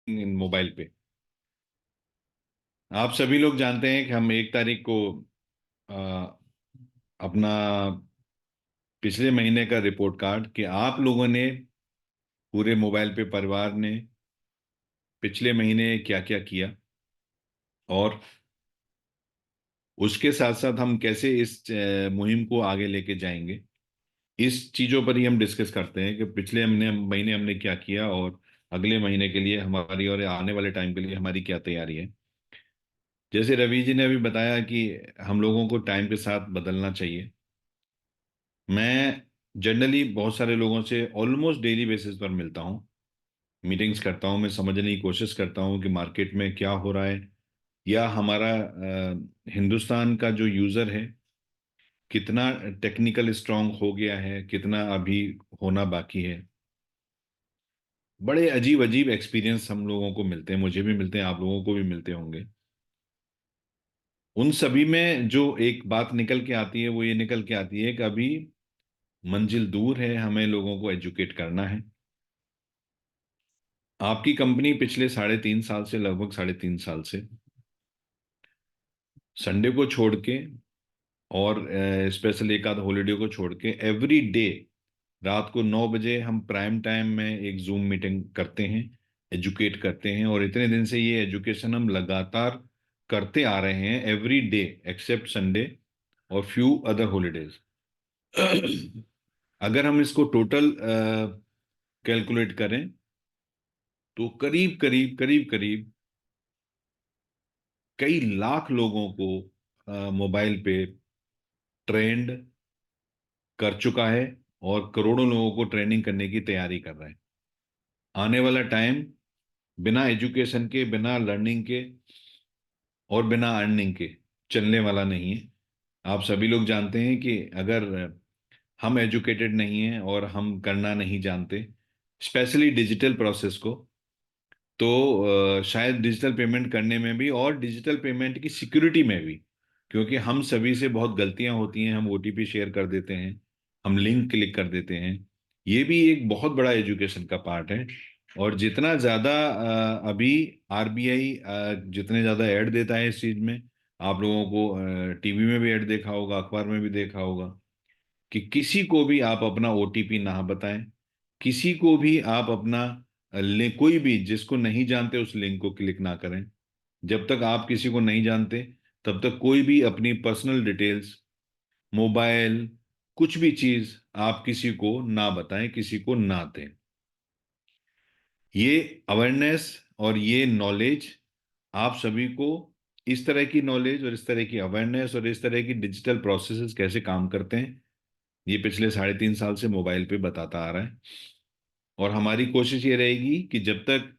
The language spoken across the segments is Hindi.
मोबाइल पे। आप सभी लोग जानते हैं कि हम 1 तारीख को अ, अपना पिछले महीने का रिपोर्ट कार्ड कि आप लोगों ने पूरे मोबाइल पे परिवार ने पिछले महीने क्या क्या किया, और उसके साथ साथ हम कैसे इस मुहिम को आगे लेके जाएंगे, इस चीजों पर ही हम डिस्कस करते हैं कि पिछले हमने महीने हमने क्या किया, और अगले महीने के लिए हमारी और आने वाले टाइम के लिए हमारी क्या तैयारी है। जैसे रवि जी ने अभी बताया कि हम लोगों को टाइम के साथ बदलना चाहिए। मैं जनरली बहुत सारे लोगों से ऑलमोस्ट डेली बेसिस पर मिलता हूँ, मीटिंग्स करता हूँ, मैं समझने की कोशिश करता हूँ कि मार्केट में क्या हो रहा है, या हमारा हिंदुस्तान का जो यूज़र है कितना टेक्निकल स्ट्रांग हो गया है, कितना अभी होना बाकी है। बड़े अजीब अजीब एक्सपीरियंस हम लोगों को मिलते हैं, मुझे भी मिलते हैं, आप लोगों को भी मिलते होंगे। उन सभी में जो एक बात निकल के आती है वो ये निकल के आती है कि अभी मंजिल दूर है, हमें लोगों को एजुकेट करना है। आपकी कंपनी पिछले 3.5 साल से, लगभग 3.5 साल से, संडे को छोड़ के और स्पेशल एक आध हॉलीडे को छोड़ के एवरी डे रात को 9 बजे हम प्राइम टाइम में एक जूम मीटिंग करते हैं, एजुकेट करते हैं। और इतने दिन से ये एजुकेशन हम लगातार करते आ रहे हैं, एवरी डे एक्सेप्ट संडे और फ्यू अदर हॉलीडेज। अगर हम इसको टोटल कैलकुलेट करें तो करीब करीब करीब करीब कई लाख लोगों को मोबाइल पे ट्रेंड कर चुका है, और करोड़ों लोगों को ट्रेनिंग करने की तैयारी कर रहा है। आने वाला टाइम बिना एजुकेशन के, बिना लर्निंग के और बिना अर्निंग के चलने वाला नहीं है। आप सभी लोग जानते हैं कि अगर हम एजुकेटेड नहीं हैं और हम करना नहीं जानते, स्पेशली डिजिटल प्रोसेस को, तो शायद डिजिटल पेमेंट करने में भी और डिजिटल पेमेंट की सिक्योरिटी में भी, क्योंकि हम सभी से बहुत गलतियां होती हैं, हम ओटीपी शेयर कर देते हैं, हम लिंक क्लिक कर देते हैं। ये भी एक बहुत बड़ा एजुकेशन का पार्ट है। और जितना ज़्यादा अभी आरबीआई जितने ज़्यादा ऐड देता है इस चीज़ में, आप लोगों को टीवी में भी ऐड देखा होगा, अखबार में भी देखा होगा कि किसी को भी आप अपना ओटीपी ना बताएं, किसी को भी आप अपना लिंक, कोई भी जिसको नहीं जानते उस लिंक को क्लिक ना करें। जब तक आप किसी को नहीं जानते तब तक कोई भी अपनी पर्सनल डिटेल्स, मोबाइल, कुछ भी चीज आप किसी को ना बताएं, किसी को ना दें। ये अवेयरनेस और ये नॉलेज आप सभी को, इस तरह की नॉलेज और इस तरह की अवेयरनेस और इस तरह की डिजिटल प्रोसेसेस कैसे काम करते हैं, ये पिछले 3.5 साल से मोबाइल पे बताता आ रहा है। और हमारी कोशिश ये रहेगी कि जब तक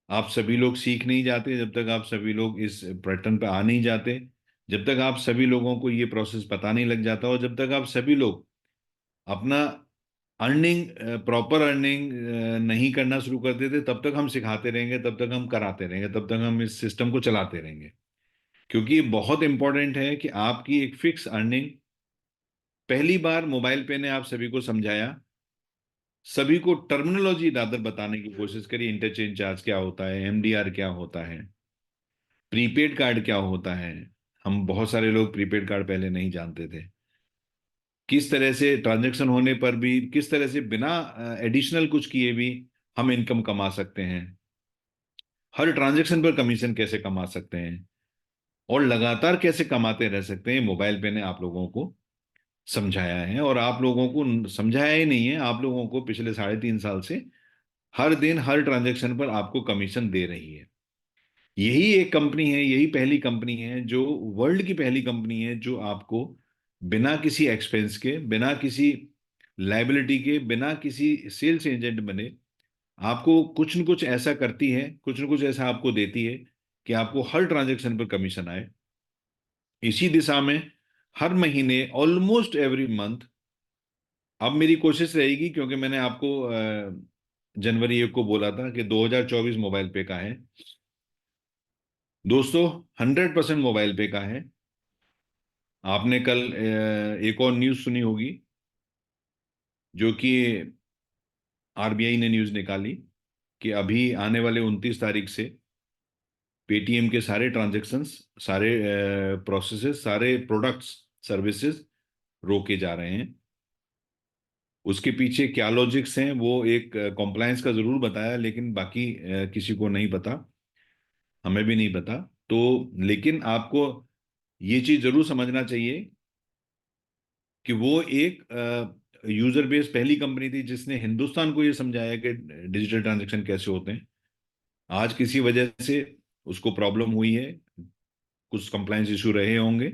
आप सभी लोग सीख नहीं जाते, जब तक आप सभी लोग इस पैटर्न पे आ नहीं जाते, जब तक आप सभी लोगों को ये प्रोसेस पता नहीं लग जाता, और जब तक आप सभी लोग अपना अर्निंग, प्रॉपर अर्निंग नहीं करना शुरू कर देते, तब तक हम सिखाते रहेंगे, तब तक हम कराते रहेंगे, तब तक हम इस सिस्टम को चलाते रहेंगे। क्योंकि ये बहुत इंपॉर्टेंट है कि आपकी एक फिक्स अर्निंग, पहली बार मोबाइल पे ने आप सभी को समझाया, सभी को टर्मिनोलॉजी रादर बताने की कोशिश करी, इंटरचेंज चार्ज क्या होता है, एमडीआर क्या होता है, प्रीपेड कार्ड क्या होता है। हम बहुत सारे लोग प्रीपेड कार्ड पहले नहीं जानते थे, किस तरह से ट्रांजैक्शन होने पर भी, किस तरह से बिना एडिशनल कुछ किए भी हम इनकम कमा सकते हैं, हर ट्रांजैक्शन पर कमीशन कैसे कमा सकते हैं, और लगातार कैसे कमाते रह सकते हैं। मोबाइल पे ने आप लोगों को समझाया है, और आप लोगों को समझाया ही नहीं है, आप लोगों को पिछले 3.5 साल से हर दिन हर ट्रांजैक्शन पर आपको कमीशन दे रही है। यही एक कंपनी है, यही पहली कंपनी है, जो वर्ल्ड की पहली कंपनी है जो आपको बिना किसी एक्सपेंस के, बिना किसी लाइबिलिटी के, बिना किसी सेल्स एजेंट बने आपको कुछ न कुछ ऐसा करती है, कुछ न कुछ ऐसा आपको देती है कि आपको हर ट्रांजैक्शन पर कमीशन आए। इसी दिशा में हर महीने, ऑलमोस्ट एवरी मंथ, अब मेरी कोशिश रहेगी, क्योंकि मैंने आपको जनवरी 1 को बोला था कि 2024 मोबाइल पे का है। दोस्तों, 100% मोबाइल पे का है। आपने कल एक और न्यूज़ सुनी होगी, जो कि आरबीआई ने न्यूज़ निकाली कि अभी आने वाले 29 तारीख से पेटीएम के सारे ट्रांजैक्शंस, सारे प्रोसेसेस, सारे प्रोडक्ट्स, सर्विसेज रोके जा रहे हैं। उसके पीछे क्या लॉजिक्स हैं वो एक कॉम्प्लायंस का जरूर बताया, लेकिन बाकी किसी को नहीं पता, हमें भी नहीं पता। तो लेकिन आपको ये चीज जरूर समझना चाहिए कि वो एक यूजर बेस पहली कंपनी थी जिसने हिंदुस्तान को ये समझाया कि डिजिटल ट्रांजैक्शन कैसे होते हैं। आज किसी वजह से उसको प्रॉब्लम हुई है, कुछ कंप्लायंस इशू रहे होंगे,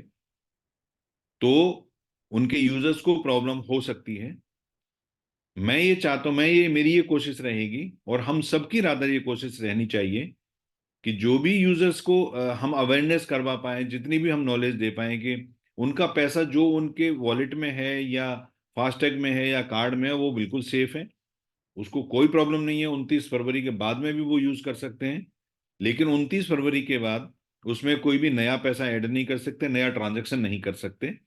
तो उनके यूजर्स को प्रॉब्लम हो सकती है। मैं ये चाहता हूं, मैं ये मेरी ये कोशिश रहेगी, और हम सबकी रादर ये कोशिश रहनी चाहिए कि जो भी यूजर्स को हम अवेयरनेस करवा पाए, जितनी भी हम नॉलेज दे पाए कि उनका पैसा जो उनके वॉलेट में है या फास्टैग में है या कार्ड में है वो बिल्कुल सेफ है, उसको कोई प्रॉब्लम नहीं है। 29 फरवरी के बाद में भी वो यूज कर सकते हैं, लेकिन 29 फरवरी के बाद उसमें कोई भी नया पैसा ऐड नहीं कर सकते, नया ट्रांजैक्शन नहीं कर सकते।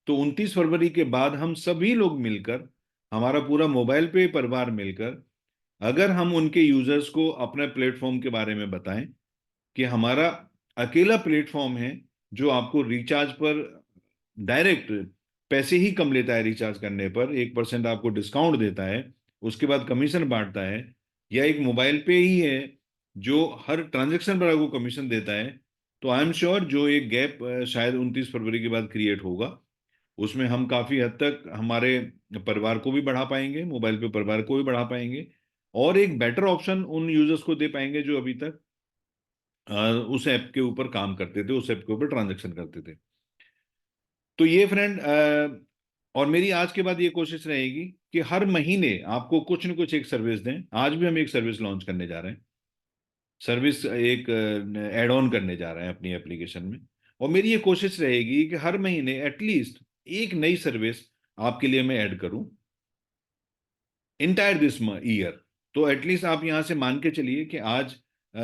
तो 29 फरवरी के बाद हम सभी लोग मिलकर, हमारा पूरा मोबाइल पे परिवार मिलकर, अगर हम उनके यूजर्स को अपने प्लेटफॉर्म के बारे में बताएं कि हमारा अकेला प्लेटफॉर्म है जो आपको रिचार्ज पर डायरेक्ट पैसे ही कम लेता है, रिचार्ज करने पर 1% आपको डिस्काउंट देता है, उसके बाद कमीशन बांटता है, या एक मोबाइल पे ही है जो हर ट्रांजैक्शन पर आपको कमीशन देता है। तो आई एम श्योर जो एक गैप शायद 29 फरवरी के बाद क्रिएट होगा, उसमें हम काफी हद तक हमारे परिवार को भी बढ़ा पाएंगे, मोबाइल पे परिवार को भी बढ़ा पाएंगे, और एक बेटर ऑप्शन उन यूजर्स को दे पाएंगे जो अभी तक उस ऐप के ऊपर काम करते थे, उस ऐप के ऊपर ट्रांजैक्शन करते थे। तो ये फ्रेंड, और मेरी आज के बाद ये कोशिश रहेगी कि हर महीने आपको कुछ न कुछ एक सर्विस दें। आज भी हम एक सर्विस लॉन्च करने जा रहे हैं, सर्विस एक एड ऑन करने जा रहे हैं अपनी एप्लीकेशन में, और मेरी ये कोशिश रहेगी कि हर महीने एटलीस्ट एक नई सर्विस आपके लिए मैं ऐड करूं, इंटायर दिस ईयर। तो एटलीस्ट आप यहां से मान के चलिए कि आज अ,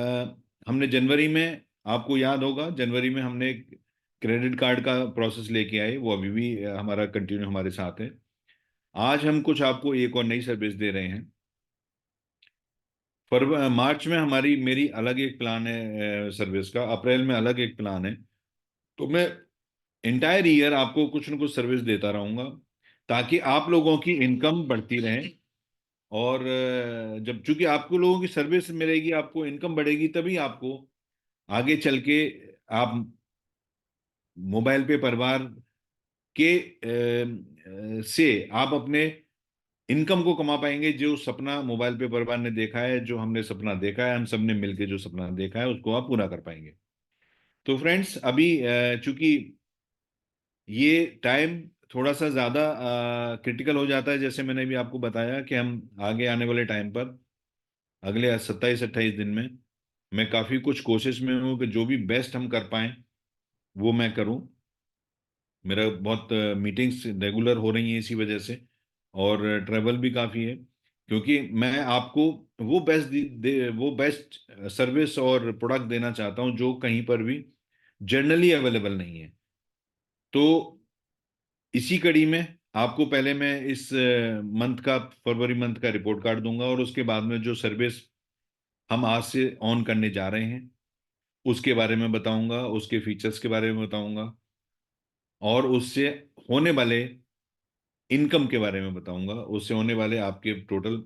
हमने जनवरी में, आपको याद होगा जनवरी में हमने क्रेडिट कार्ड का प्रोसेस लेके आए, वो अभी भी हमारा कंटिन्यू हमारे साथ है। आज हम कुछ आपको एक और नई सर्विस दे रहे हैं। मार्च में हमारी मेरी अलग एक प्लान है सर्विस का, अप्रैल में अलग एक प्लान है। तो मैं इंटायर ईयर आपको कुछ न कुछ सर्विस देता रहूंगा, ताकि आप लोगों की इनकम बढ़ती रहे। और जब चूंकि आपको लोगों की सर्विस मिलेगी, आपको इनकम बढ़ेगी, तभी आपको आगे चल के आप मोबाइल पे परिवार के से आप अपने इनकम को कमा पाएंगे। जो सपना मोबाइल पे परिवार ने देखा है, जो हमने सपना देखा है, हम सबने मिलके जो सपना देखा है, उसको आप पूरा कर पाएंगे। तो फ्रेंड्स, अभी चूंकि ये टाइम थोड़ा सा ज्यादा क्रिटिकल हो जाता है, जैसे मैंने भी आपको बताया कि हम आगे आने वाले टाइम पर अगले 27-28 दिन में मैं काफी कुछ कोशिश में हूँ कि जो भी बेस्ट हम कर पाए वो मैं करूँ। मेरा बहुत मीटिंग्स रेगुलर हो रही हैं इसी वजह से, और ट्रैवल भी काफ़ी है, क्योंकि मैं आपको वो वो बेस्ट सर्विस और प्रोडक्ट देना चाहता हूँ जो कहीं पर भी जनरली अवेलेबल नहीं है। तो इसी कड़ी में आपको पहले मैं इस मंथ का, फरवरी मंथ का रिपोर्ट कार्ड दूंगा, और उसके बाद में जो सर्विस हम आज से ऑन करने जा रहे हैं उसके बारे में बताऊंगा, उसके फीचर्स के बारे में बताऊंगा, और उससे होने वाले इनकम के बारे में बताऊंगा, उससे होने वाले आपके total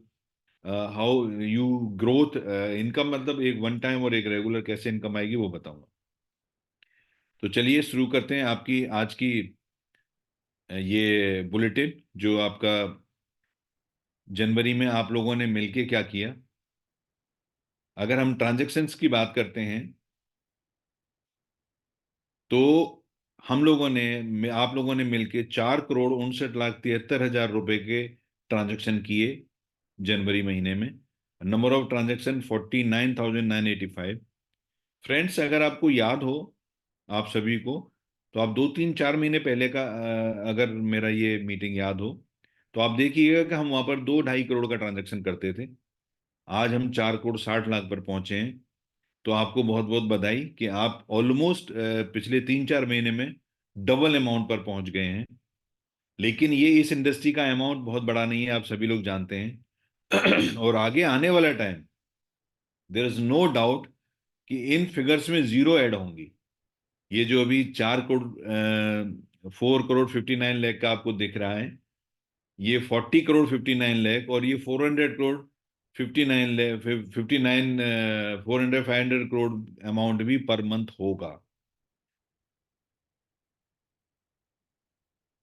how you growth income, मतलब एक वन टाइम और एक रेगुलर कैसे इनकम आएगी वो बताऊंगा। तो चलिए शुरू करते हैं आपकी आज की ये बुलेटिन, जो आपका जनवरी में आप लोगों ने मिलके क्या किया। अगर हम ट्रांजैक्शंस की बात करते हैं, तो हम लोगों ने आप लोगों ने मिलके 4,59,73,000 रुपए के ट्रांजैक्शन किए जनवरी महीने में। Number of transaction 49,985। फ्रेंड्स, अगर आपको याद हो, आप सभी को, तो आप 2-3-4 महीने पहले का अगर मेरा ये मीटिंग याद हो, तो आप देखिएगा कि हम वहां पर 2-2.5 करोड़ का ट्रांजैक्शन करते थे। आज हम 4,60,00,000 पर पहुंचे हैं। तो आपको बहुत बहुत बधाई कि आप ऑलमोस्ट पिछले 3-4 महीने में डबल अमाउंट पर पहुंच गए हैं। लेकिन ये इस इंडस्ट्री का अमाउंट बहुत बड़ा नहीं है, आप सभी लोग जानते हैं। और आगे आने वाला time there is no doubt कि इन फिगर्स में जीरो ऐड होंगी। ये जो अभी 4 करोड़ 59 लाख का आपको दिख रहा है, ये 40 करोड़ 59 लाख, और ये 400 करोड़ 59 लाख 59 400 500 करोड़ अमाउंट भी पर मंथ होगा।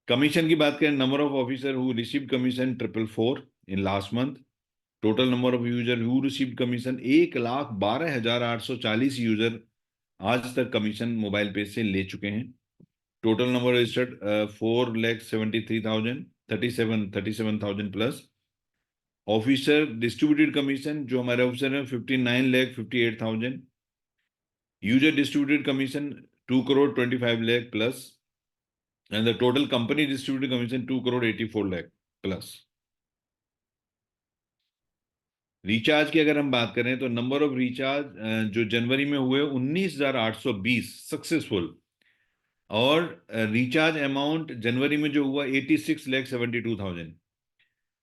कमीशन की बात करें, number of officer who receive commission 444 in last month. Total number of user who receive commission 1,12,840 user आज तक कमीशन मोबाइल पे से ले चुके हैं। Total number registered 4,73,000 37,000 plus. Officer distributed commission जो हमारे ऑफिसर हैं 59,58,000। User distributed commission 2 crore 25 lakh plus. And the total company distributed commission 2 crore 84 lakh plus. Recharge की अगर हम बात करें तो नंबर ऑफ रिचार्ज जो जनवरी में हुए 19,820 सक्सेसफुल, और रिचार्ज अमाउंट जनवरी में जो हुआ 86,72,000।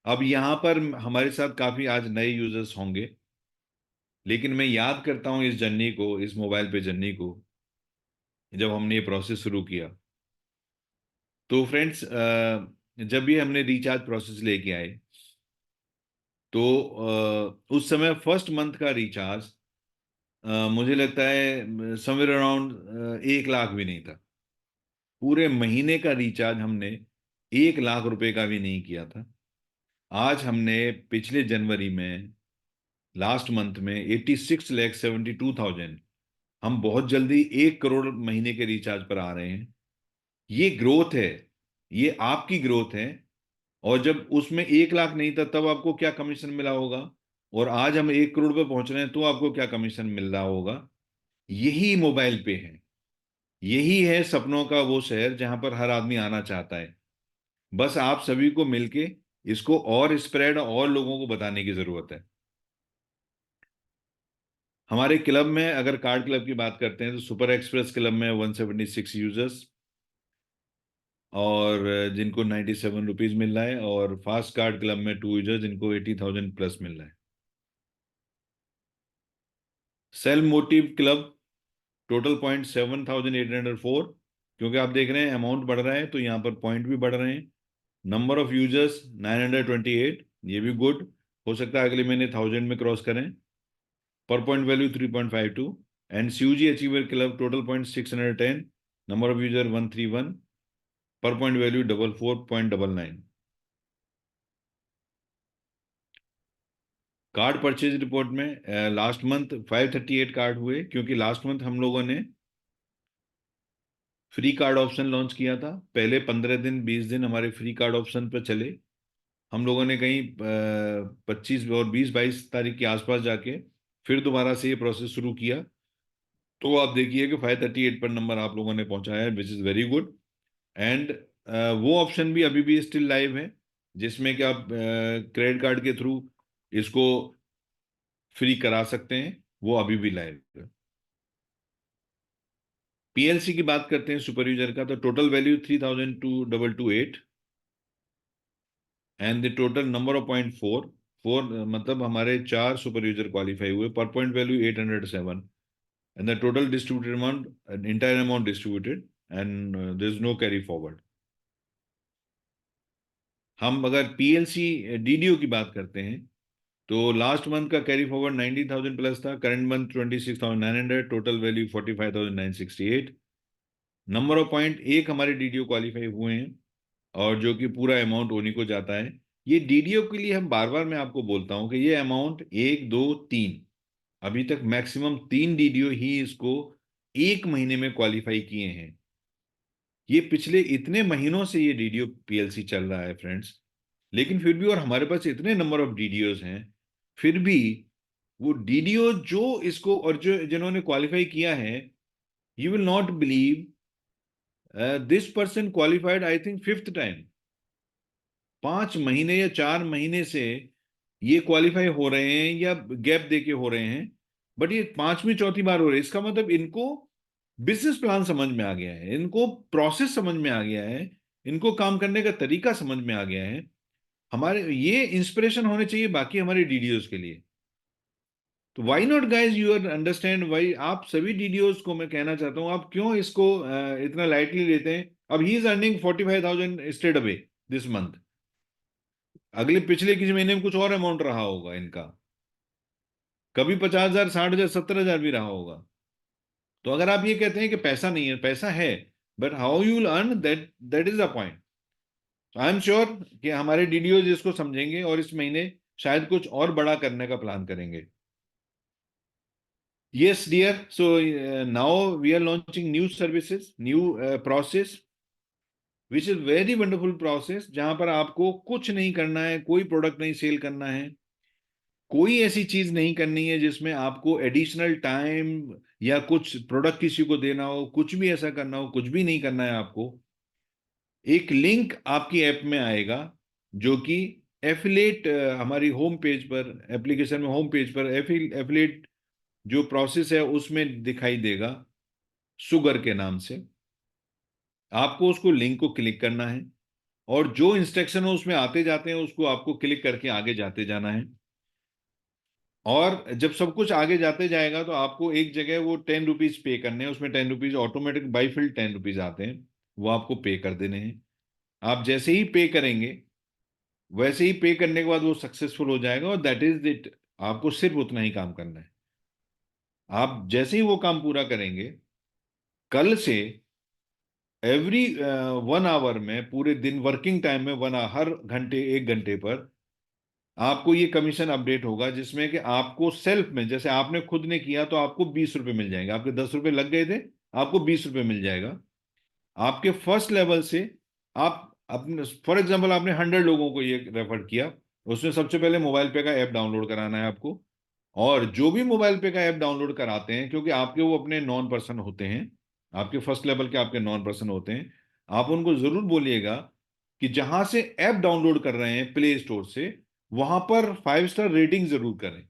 अब यहाँ पर हमारे साथ काफी आज नए यूजर्स होंगे, लेकिन मैं याद करता हूँ इस जर्नी को, इस मोबाइल पे जर्नी को, जब हमने ये प्रोसेस शुरू किया। तो फ्रेंड्स, जब भी हमने रिचार्ज प्रोसेस लेके आए, तो उस समय फर्स्ट मंथ का रिचार्ज मुझे लगता है समवेयर अराउंड 1 लाख भी नहीं था। पूरे महीने का रिचार्ज हमने 1 लाख रुपए का भी नहीं किया था। आज हमने पिछले जनवरी में, लास्ट मंथ में 86,72,000, हम बहुत जल्दी 1 करोड़ महीने के रिचार्ज पर आ रहे हैं। ये ग्रोथ है, ये आपकी ग्रोथ है। और जब उसमें 1 लाख नहीं था तब आपको क्या कमीशन मिला होगा, और आज हम 1 करोड़ पे पहुंच रहे हैं तो आपको क्या कमीशन मिल रहा होगा। यही मोबाइल पे है, यही है सपनों का वो शहर जहां पर हर आदमी आना चाहता है। बस आप सभी को मिलके इसको और स्प्रेड और लोगों को बताने की जरूरत है। हमारे क्लब में अगर कार्ड क्लब की बात करते हैं तो सुपर एक्सप्रेस क्लब में 176 यूजर्स, और जिनको 97 रुपीज मिल रहा है, और फास्ट कार्ड क्लब में 2 यूजर्स जिनको 80,000 प्लस मिल रहा है। Sale motive club total point 7,804, क्योंकि आप देख रहे हैं अमाउंट बढ़ रहा है तो यहाँ पर पॉइंट भी बढ़ रहे हैं। नंबर ऑफ यूजर्स 928, ये भी गुड, हो सकता है अगले महीने 1,000 में क्रॉस करें। पर point value 3.52। And CUG achiever club total point 610, number of user 131, पर point value 44.99। Card purchase report में लास्ट मंथ 538 कार्ड हुए, क्योंकि लास्ट मंथ हम लोगों ने फ्री कार्ड ऑप्शन लॉन्च किया था। पहले 15 दिन 20 दिन हमारे फ्री कार्ड ऑप्शन पर चले। हम लोगों ने कहीं 25 और 20 22 तारीख के आसपास जाके फिर दोबारा से ये प्रोसेस शुरू किया। तो आप देखिए कि 538 पर नंबर आप लोगों ने पहुंचाया है, which is very good. And वो ऑप्शन भी अभी भी स्टिल लाइव है, जिसमें कि आप क्रेडिट कार्ड के थ्रू इसको फ्री करा सकते हैं, वो अभी भी लाइव है। पीएलसी की बात करते हैं सुपर यूजर का, तो total value 3,228, and the total number of point four four, मतलब हमारे 4 सुपर यूजर क्वालिफाई हुए, per point value 807, and the total distributed amount, entire amount distributed, and there is no carry forward. हम अगर पीएलसी डीडीओ की बात करते हैं तो लास्ट मंथ का कैरी फॉरवर्ड 19,000 प्लस था, current month 26,900, total value 45,968। Number of point एक हमारे डीडीओ क्वालिफाई हुए हैं, और जो कि पूरा अमाउंट उन्हीं को जाता है। ये डीडीओ के लिए हम बार बार मैं आपको बोलता हूं कि ये अमाउंट 1 2 3, अभी तक मैक्सिमम 3 डीडीओ ही इसको 1 महीने में क्वालिफाई किए हैं। ये पिछले इतने महीनों से ये डीडीओ पीएलसी चल रहा है फ्रेंड्स, लेकिन फिर भी, और हमारे पास इतने नंबर ऑफ डीडीओज हैं, फिर भी वो डीडीओ जो इसको, और जो जिन्होंने क्वालिफाई किया है, you will not believe, this person qualified I think fifth time. 5 महीने या 4 महीने से ये क्वालिफाई हो रहे हैं, या गैप देके हो रहे हैं, बट ये पांचवी चौथी बार हो रहे हैं। इसका मतलब इनको बिजनेस प्लान समझ में आ गया है, इनको प्रोसेस समझ में आ गया है, इनको काम करने का तरीका समझ में आ गया है। हमारे ये इंस्पिरेशन होने चाहिए बाकी हमारे डीडीओज के लिए। तो why not guys you are understand why, आप सभी डीडीओज को मैं कहना चाहता हूँ, आप क्यों इसको इतना लाइटली लेते हैं। अब he is earning 45,000 straight away this month, अगले पिछले किसी महीने में कुछ और अमाउंट रहा होगा इनका, कभी 50,000, 60,000, 70,000 भी रहा होगा। तो अगर आप ये कहते हैं कि पैसा नहीं है, पैसा है, but how you will earn that, that is the point. I am sure कि हमारे डीडीओज इसको समझेंगे और इस महीने शायद कुछ और बड़ा करने का प्लान करेंगे। Yes, dear. So now we are launching new services, new process, which is very wonderful process, जहां पर आपको कुछ नहीं करना है, कोई प्रोडक्ट नहीं सेल करना है, कोई ऐसी चीज नहीं करनी है जिसमें आपको एडिशनल टाइम या कुछ प्रोडक्ट किसी को देना हो, कुछ भी ऐसा करना हो, कुछ भी नहीं करना है आपको। एक लिंक आपकी ऐप में आएगा जो कि एफिलेट, हमारी होम पेज पर, एप्लीकेशन में होम पेज पर एफिलेट जो प्रोसेस है उसमें दिखाई देगा, शुगर के नाम से। आपको उसको लिंक को क्लिक करना है और जो इंस्ट्रक्शन हो उसमें आते जाते हैं उसको आपको क्लिक करके आगे जाते जाना है। और जब सब कुछ आगे जाते जाएगा तो आपको एक जगह वो 10 रुपीज पे करने हैं, उसमें 10 rupees automatic by fill 10 rupees आते हैं, वो आपको पे कर देने हैं। आप जैसे ही पे करेंगे, वैसे ही पे करने के बाद वो सक्सेसफुल हो जाएगा और दैट इज इट। आपको सिर्फ उतना ही काम करना है। आप जैसे ही वो काम पूरा करेंगे, कल से एवरी 1 आवर में, पूरे दिन वर्किंग टाइम में हर घंटे 1 घंटे पर आपको ये कमीशन अपडेट होगा, जिसमें कि आपको सेल्फ में, जैसे आपने खुद ने किया तो आपको 20 रुपए मिल जाएंगे, आपके 10 रुपए लग गए थे, आपको 20 रुपए मिल जाएगा। आपके फर्स्ट लेवल से आप अपने, फॉर एग्जाम्पल आपने 100 लोगों को ये रेफर किया, उसमें सबसे पहले मोबाइल पे का ऐप डाउनलोड कराना है आपको। और जो भी मोबाइल पे का ऐप डाउनलोड कराते हैं, क्योंकि आपके वो अपने नॉन पर्सन होते हैं, आपके फर्स्ट लेवल के आपके नॉन पर्सन होते हैं, आप उनको जरूर बोलिएगा कि जहां से ऐप डाउनलोड कर रहे हैं प्ले स्टोर से, वहां पर 5 स्टार रेटिंग जरूर करें।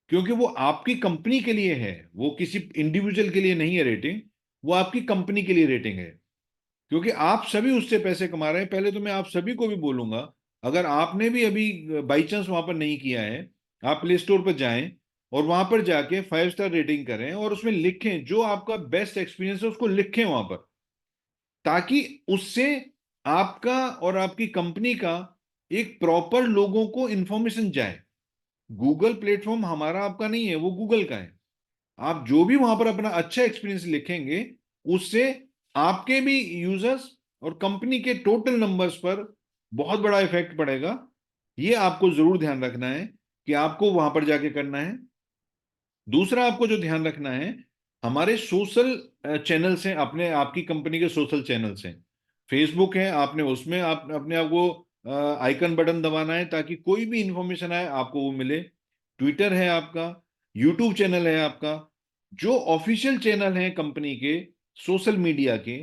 क्योंकि वो आपकी कंपनी के लिए है, वो किसी इंडिविजुअल के लिए नहीं है रेटिंग, वो आपकी कंपनी के लिए रेटिंग है। क्योंकि आप सभी उससे पैसे कमा रहे हैं। पहले तो मैं आप सभी को भी बोलूंगा, अगर आपने भी अभी बाई चांस वहां पर नहीं किया है, आप प्ले स्टोर पर जाएं और वहां पर जाके 5 स्टार रेटिंग करें और उसमें लिखें जो आपका बेस्ट एक्सपीरियंस है, उसको लिखें वहां पर, ताकि उससे आपका और आपकी कंपनी का एक प्रॉपर लोगों को इंफॉर्मेशन जाए। गूगल प्लेटफॉर्म हमारा आपका नहीं है, वो गूगल का है। आप जो भी वहां पर अपना अच्छा एक्सपीरियंस लिखेंगे, उससे आपके भी यूजर्स और कंपनी के टोटल नंबर्स पर बहुत बड़ा इफेक्ट पड़ेगा। ये आपको जरूर ध्यान रखना है कि आपको वहां पर जाके करना है। दूसरा आपको जो ध्यान रखना है, हमारे सोशल चैनल्स हैं, अपने आपकी कंपनी के सोशल चैनल्स हैं। फेसबुक है, आपने उसमें आप अपने आप को आइकन बटन दबाना है ताकि कोई भी इंफॉर्मेशन आए आपको वो मिले। ट्विटर है आपका, यूट्यूब चैनल है आपका। जो ऑफिशियल चैनल हैं कंपनी के सोशल मीडिया के,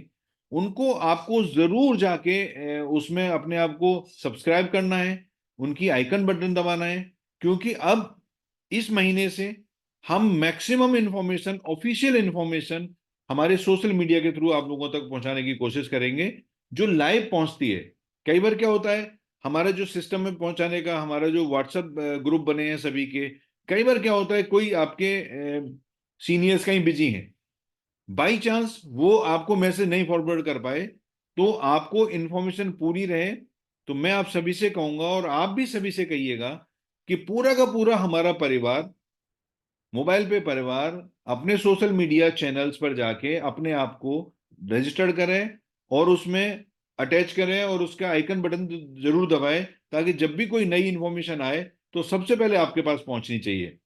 उनको आपको जरूर जाके उसमें अपने आप को सब्सक्राइब करना है, उनकी आइकन बटन दबाना है। क्योंकि अब इस महीने से हम मैक्सिमम इंफॉर्मेशन, ऑफिशियल इंफॉर्मेशन हमारे सोशल मीडिया के थ्रू आप लोगों तक पहुंचाने की कोशिश करेंगे, जो लाइव पहुंचती है। कई बार क्या होता है, हमारा जो सिस्टम में पहुंचाने का, हमारा जो व्हाट्सएप ग्रुप बने हैं सभी के, कई बार क्या होता है कोई आपके सीनियर्स कहीं बिजी हैं, बाई चांस वो आपको मैसेज नहीं फॉरवर्ड कर पाए, तो आपको इंफॉर्मेशन पूरी रहे, तो मैं आप सभी से कहूंगा और आप भी सभी से कहिएगा कि पूरा का पूरा हमारा परिवार, मोबाइल पे परिवार, अपने सोशल मीडिया चैनल्स पर जाके अपने आप को रजिस्टर्ड करें और उसमें अटैच करें और उसका आइकन बटन जरूर दबाएं, ताकि जब भी कोई नई इंफॉर्मेशन आए तो सबसे पहले आपके पास पहुंचनी चाहिए।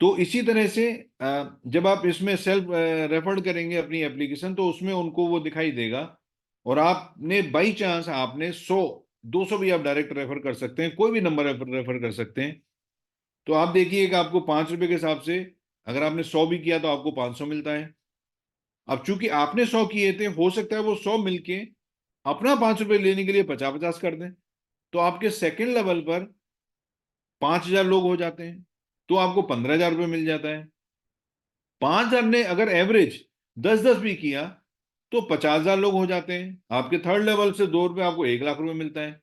तो इसी तरह से जब आप इसमें सेल्फ रेफर्ड करेंगे अपनी एप्लीकेशन, तो उसमें उनको वो दिखाई देगा। और आपने बाई चांस आपने 100, 200 भी आप डायरेक्ट रेफर कर सकते हैं, कोई भी नंबर रेफर कर सकते हैं। तो आप देखिए कि आपको 5 रुपए के हिसाब से, अगर आपने 100 भी किया तो आपको 500 मिलता है। अब चूंकि आपने 100 किए थे, हो सकता है वो 100 मिलके अपना 5 रुपए लेने के लिए 50-50 कर दें, तो आपके सेकंड लेवल पर 5,000 लोग हो जाते हैं, तो आपको 15,000 रुपये मिल जाता है। 5,000 ने अगर एवरेज 10-10 भी किया तो 50,000 लोग हो जाते हैं। आपके थर्ड लेवल से 2 रुपए आपको 1 लाख रुपए मिलता है।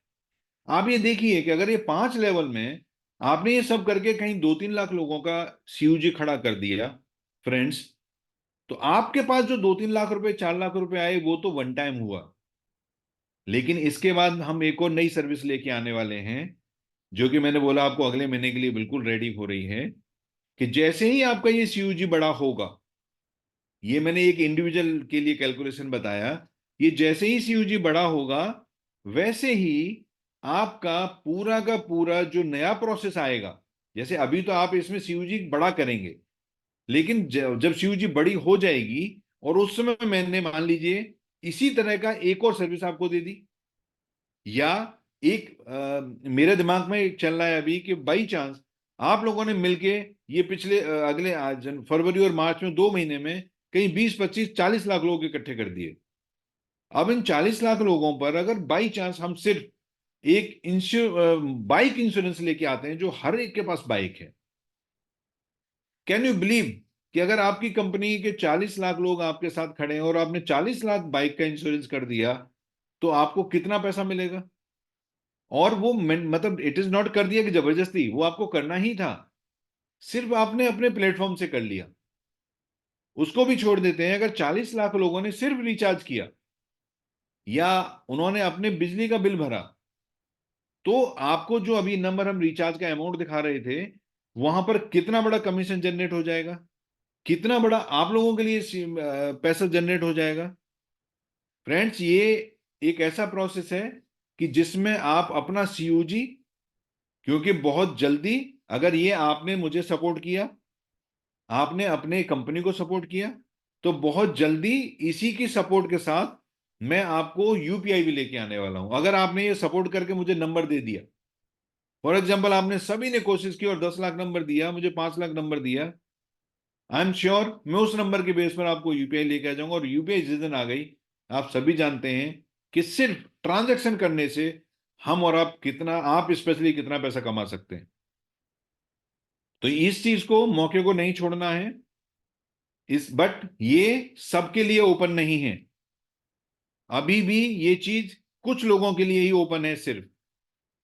आप ये देखिए कि अगर ये 5 लेवल में आपने ये सब करके कहीं 2-3 लाख लोगों का सीयूजी खड़ा कर दिया फ्रेंड्स, तो आपके पास जो 2-3 लाख रुपए 4 लाख रुपए आए वो तो वन टाइम हुआ। लेकिन इसके बाद हम एक और नई सर्विस लेके आने वाले हैं, जो कि मैंने बोला आपको अगले महीने के लिए बिल्कुल रेडी हो रही है, कि जैसे ही आपका ये सीयूजी बड़ा होगा, ये मैंने एक इंडिविजुअल के लिए कैलकुलेशन बताया, ये जैसे ही सीयूजी बड़ा होगा वैसे ही आपका पूरा का पूरा जो नया प्रोसेस आएगा, जैसे अभी तो आप इसमें सीयूजी बड़ा करेंगे, लेकिन जब सीयूजी बड़ी हो जाएगी और उस समय मैंने मान लीजिए इसी तरह का एक और सर्विस आपको दे दी, या एक मेरे दिमाग में एक चल रहा है अभी कि बाई चांस आप लोगों ने मिलके ये पिछले अगले फरवरी और मार्च में 2 महीने में कहीं 20-25-40 लाख लोग इकट्ठे कर दिए। अब इन 40 लाख लोगों पर अगर बाई चांस हम सिर्फ एक बाइक इंश्योरेंस लेके आते हैं, जो हर एक के पास बाइक है, कैन यू बिलीव कि अगर आपकी कंपनी के 40 लाख लोग आपके साथ खड़े हैं और आपने 40 लाख बाइक का इंश्योरेंस कर दिया, तो आपको कितना पैसा मिलेगा? और वो मतलब इट इज नॉट कर दिया कि जबरदस्ती, वो आपको करना ही था, सिर्फ आपने अपने प्लेटफॉर्म से कर लिया। उसको भी छोड़ देते हैं, अगर 40 लाख लोगों ने सिर्फ रिचार्ज किया या उन्होंने अपने बिजली का बिल भरा, तो आपको जो अभी नंबर हम रिचार्ज का अमाउंट दिखा रहे थे, वहां पर कितना बड़ा कमीशन जनरेट हो जाएगा, कितना बड़ा आप लोगों के लिए पैसा जनरेट हो जाएगा। फ्रेंड्स, ये एक ऐसा प्रोसेस है कि जिसमें आप अपना सीयूजी, क्योंकि बहुत जल्दी, अगर ये आपने मुझे सपोर्ट किया, आपने अपने कंपनी को सपोर्ट किया, तो बहुत जल्दी इसी की सपोर्ट के साथ मैं आपको यूपीआई भी लेके आने वाला हूं। अगर आपने ये सपोर्ट करके मुझे नंबर दे दिया, फॉर एग्जाम्पल आपने सभी ने कोशिश की और 10 लाख नंबर दिया, मुझे 5 लाख नंबर दिया, आई एम श्योर मैं उस नंबर के बेस पर आपको यूपीआई लेके आ जाऊंगा। और यूपीआई जिस दिन आ गई, आप सभी जानते हैं कि सिर्फ ट्रांजैक्शन करने से हम और आप कितना, आप स्पेशली कितना पैसा कमा सकते हैं। तो इस चीज को, मौके को नहीं छोड़ना है। इस बट ये सबके लिए ओपन नहीं है, अभी भी ये चीज कुछ लोगों के लिए ही ओपन है, सिर्फ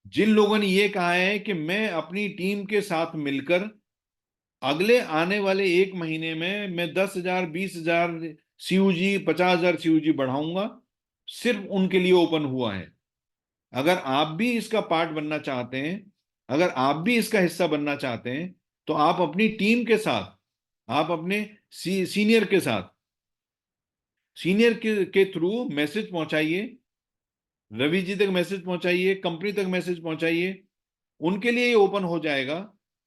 जिन लोगों ने ये कहा है कि मैं अपनी टीम के साथ मिलकर अगले आने वाले 1 महीने में मैं 10,000 20,000 सीयूजी 50,000 सीयूजी बढ़ाऊंगा, सिर्फ उनके लिए ओपन हुआ है। अगर आप भी इसका पार्ट बनना चाहते हैं, अगर आप भी इसका हिस्सा बनना चाहते हैं, तो आप अपनी टीम के साथ, आप अपने सीनियर के साथ, सीनियर के थ्रू मैसेज पहुंचाइए, रवि जी तक मैसेज पहुंचाइए, कंपनी तक मैसेज पहुंचाइए, उनके लिए ये ओपन हो जाएगा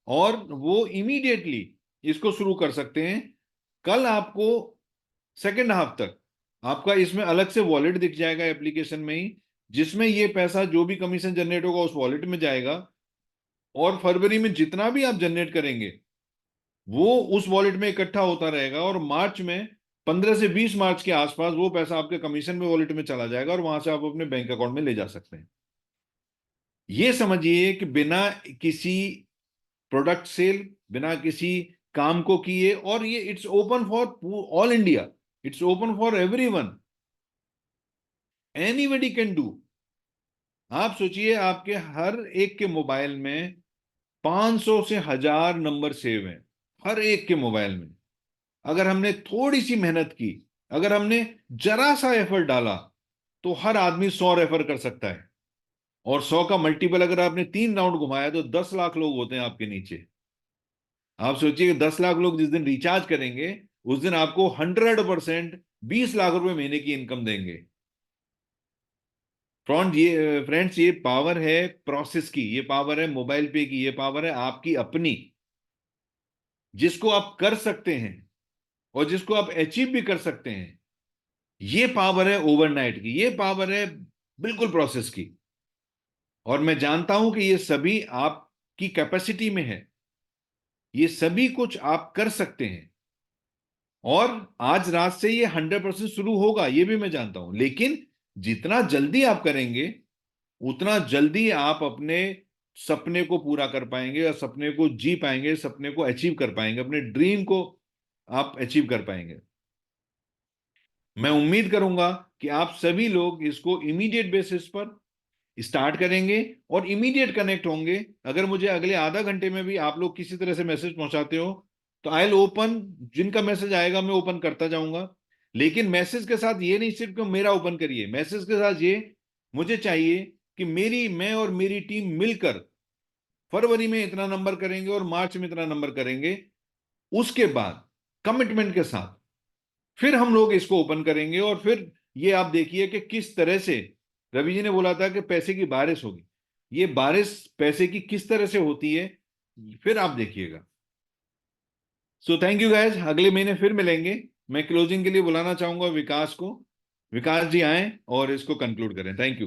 और वो इमीडिएटली इसको शुरू कर सकते हैं। कल आपको सेकेंड हाफ तक आपका इसमें अलग से वॉलेट दिख जाएगा एप्लीकेशन में ही, जिसमें ये पैसा जो भी कमीशन जनरेट होगा उस वॉलेट में जाएगा, और फरवरी में जितना भी आप जनरेट करेंगे वो उस वॉलेट में इकट्ठा होता रहेगा, और मार्च में 15 से 20 मार्च के आसपास वो पैसा आपके कमीशन में वॉलेट में चला जाएगा और वहां से आप अपने बैंक अकाउंट में ले जा सकते हैं। ये समझिए कि बिना किसी प्रोडक्ट सेल, बिना किसी काम को किए, और ये it's open for all India, it's open for everyone, anybody can do. आप सोचिए आपके हर एक के मोबाइल में 500 से 1,000 नंबर सेव हैं, हर एक के मोबाइल में। अगर हमने थोड़ी सी मेहनत की, अगर हमने जरा सा एफर्ट डाला, तो हर आदमी 100 रेफर कर सकता है। और 100 का मल्टीपल अगर आपने 3 राउंड घुमाया तो 10 लाख लोग होते हैं आपके नीचे। आप सोचिए कि 10 लाख लोग जिस दिन रिचार्ज करेंगे, उस दिन आपको 100% 20 लाख रुपए महीने की इनकम देंगे। फ्रेंड्स, ये पावर है प्रोसेस की, ये पावर है मोबाइल पे की, ये पावर है आपकी अपनी, जिसको आप कर सकते हैं और जिसको आप अचीव भी कर सकते हैं। ये पावर है ओवरनाइट की, ये पावर है बिल्कुल प्रोसेस की। और मैं जानता हूं कि ये सभी आपकी कैपेसिटी में है, ये सभी कुछ आप कर सकते हैं। और आज रात से ये 100% शुरू होगा, ये भी मैं जानता हूं, लेकिन जितना जल्दी आप करेंगे उतना जल्दी आप अपने सपने को पूरा कर पाएंगे और सपने को जी पाएंगे, सपने को अचीव कर पाएंगे, अपने ड्रीम को आप अचीव कर पाएंगे। मैं उम्मीद करूंगा कि आप सभी लोग इसको इमीडिएट बेसिस पर स्टार्ट करेंगे और इमीडिएट कनेक्ट होंगे। अगर मुझे अगले आधा घंटे में भी आप लोग किसी तरह से मैसेज पहुंचाते हो तो आई विल ओपन, जिनका मैसेज आएगा मैं ओपन करता जाऊंगा। लेकिन मैसेज के साथ ये नहीं सिर्फ कि मेरा ओपन करिए, मैसेज के साथ ये मुझे चाहिए कि मैं और मेरी टीम मिलकर फरवरी में इतना नंबर करेंगे और मार्च में इतना नंबर करेंगे। उसके बाद कमिटमेंट के साथ फिर हम लोग इसको ओपन करेंगे। और फिर ये आप देखिए कि किस तरह से रवि जी ने बोला था कि पैसे की बारिश होगी, ये बारिश पैसे की किस तरह से होती है फिर आप देखिएगा। सो थैंक यू गाइस, अगले महीने फिर मिलेंगे। मैं क्लोजिंग के लिए बुलाना चाहूंगा विकास को। विकास जी आए और इसको कंक्लूड करें। Thank you.